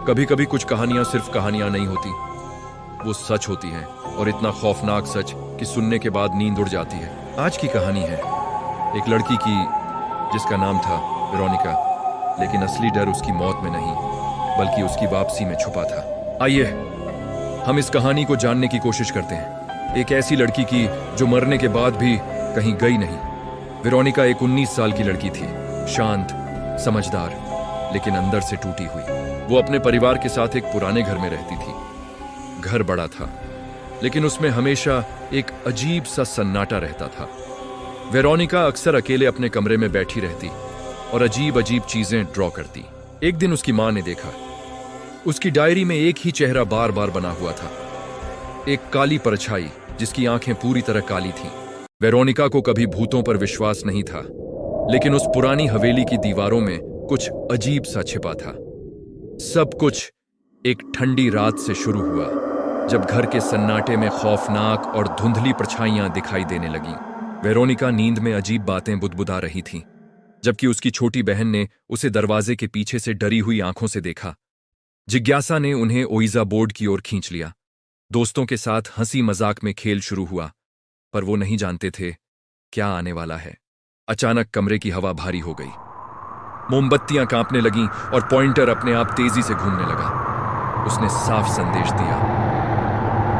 कभी कभी कुछ कहानियां सिर्फ कहानियां नहीं होती, वो सच होती हैं, और इतना खौफनाक सच कि सुनने के बाद नींद उड़ जाती है। आज की कहानी है एक लड़की की जिसका नाम था वेरोनिका, लेकिन असली डर उसकी मौत में नहीं बल्कि उसकी वापसी में छुपा था। आइए हम इस कहानी को जानने की कोशिश करते हैं, एक ऐसी लड़की की जो मरने के बाद भी कहीं गई नहीं। वेरोनिका एक 19 साल की लड़की थी, शांत, समझदार, लेकिन अंदर से टूटी हुई। वो अपने परिवार के साथ एक पुराने घर में रहती थी। घर बड़ा था, लेकिन उसमें हमेशा एक अजीब सा सन्नाटा रहता था। वेरोनिका अक्सर अकेले अपने कमरे में बैठी रहती और अजीब अजीब चीजें ड्रॉ करती। एक दिन उसकी मां ने देखा, उसकी डायरी में एक ही चेहरा बार बार बना हुआ था, एक काली परछाई जिसकी आंखें पूरी तरह काली थीं। वेरोनिका को कभी भूतों पर विश्वास नहीं था, लेकिन उस पुरानी हवेली की दीवारों में कुछ अजीब सा छिपा था। सब कुछ एक ठंडी रात से शुरू हुआ, जब घर के सन्नाटे में खौफनाक और धुंधली परछाइयां दिखाई देने लगीं। वेरोनिका नींद में अजीब बातें बुदबुदा रही थी, जबकि उसकी छोटी बहन ने उसे दरवाजे के पीछे से डरी हुई आंखों से देखा। जिज्ञासा ने उन्हें ओइजा बोर्ड की ओर खींच लिया। दोस्तों के साथ हंसी मजाक में खेल शुरू हुआ, पर वो नहीं जानते थे क्या आने वाला है। अचानक कमरे की हवा भारी हो गई, मोमबत्तियां कांपने लगीं और पॉइंटर अपने आप तेजी से घूमने लगा। उसने साफ संदेश दिया,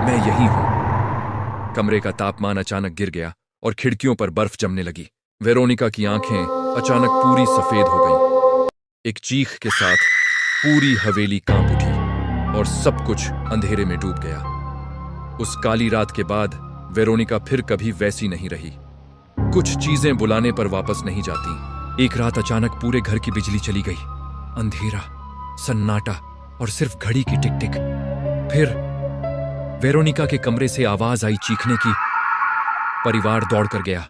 मैं यही हूं। कमरे का तापमान अचानक गिर गया और खिड़कियों पर बर्फ जमने लगी। वेरोनिका की आंखें अचानक पूरी सफेद हो गईं। एक चीख के साथ पूरी हवेली कांप उठी और सब कुछ अंधेरे में डूब गया। उस काली रात के बाद वेरोनिका फिर कभी वैसी नहीं रही। कुछ चीजें बुलाने पर वापस नहीं जाती। एक रात अचानक पूरे घर की बिजली चली गई। अंधेरा, सन्नाटा और सिर्फ घड़ी की टिक टिक। फिर वेरोनिका के कमरे से आवाज आई चीखने की। परिवार दौड़कर गया।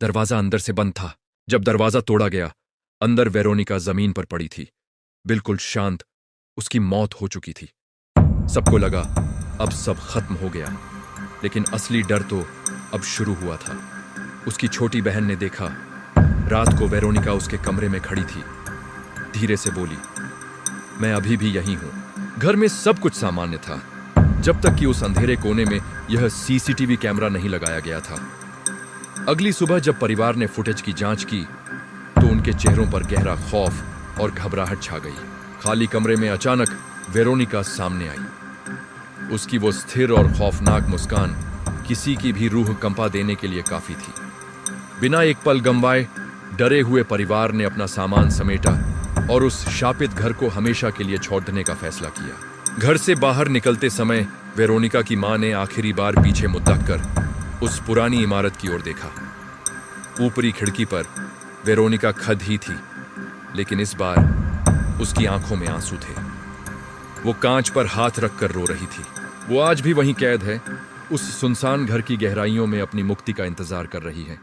दरवाजा अंदर से बंद था। जब दरवाजा तोड़ा गया, अंदर वेरोनिका जमीन पर पड़ी थी, बिल्कुल शांत। उसकी मौत हो चुकी थी। सबको लगा अब सब खत्म हो गया, लेकिन असली डर तो अब शुरू हुआ था। उसकी छोटी बहन ने देखा, रात को वेरोनिका उसके कमरे में खड़ी थी। धीरे से बोली, मैं अभी भी यही हूं। घर में सब कुछ सामान्य था, जब तक कि उस अंधेरे कोने में यह सीसीटीवी कैमरा नहीं लगाया गया था। अगली सुबह जब परिवार ने फुटेज की जांच की, तो उनके चेहरों पर गहरा खौफ और घबराहट छा गई। खाली कमरे में अचानक वेरोनिका सामने आई। उसकी वो स्थिर और खौफनाक मुस्कान किसी की भी रूह कंपा देने के लिए काफी थी। बिना एक पल गंवाए डरे हुए परिवार ने अपना सामान समेटा और उस शापित घर को हमेशा के लिए छोड़ देने का फैसला किया। घर से बाहर निकलते समय वेरोनिका की मां ने आखिरी बार पीछे मुद्दा कर उस पुरानी इमारत की ओर देखा। ऊपरी खिड़की पर वेरोनिका खद ही थी, लेकिन इस बार उसकी आंखों में आंसू थे। वो कांच पर हाथ रखकर रो रही थी। वो आज भी वहीं कैद है, उस सुनसान घर की गहराइयों में अपनी मुक्ति का इंतजार कर रही है।